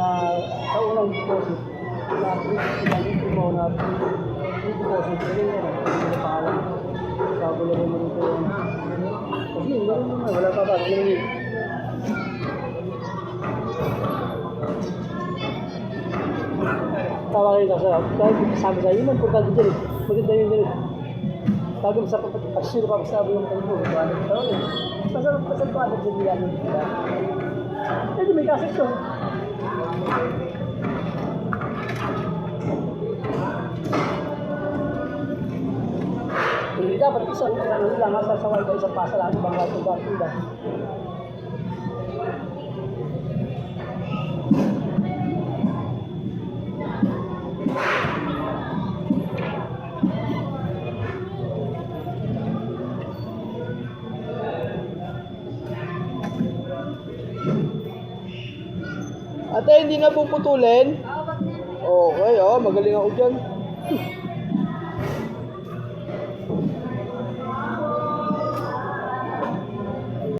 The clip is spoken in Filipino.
na sa unang deposit na deposit kasi yun ang pangalan kabularin mo rito yun kasi meron naman wala pa ba tawa kayo kasi kahit sabi sa'yo yun ang importante dyan maganda yun dyan sabi mo sa pagkakasino pa sabi yung tayo mo masarap pa sa bilang ito may kasit to hindi dapat isang ano lang masasaway ka isang pasa lang ibang lahat ng ba Ate, hindi na puputulin? Okay, magaling ako dyan.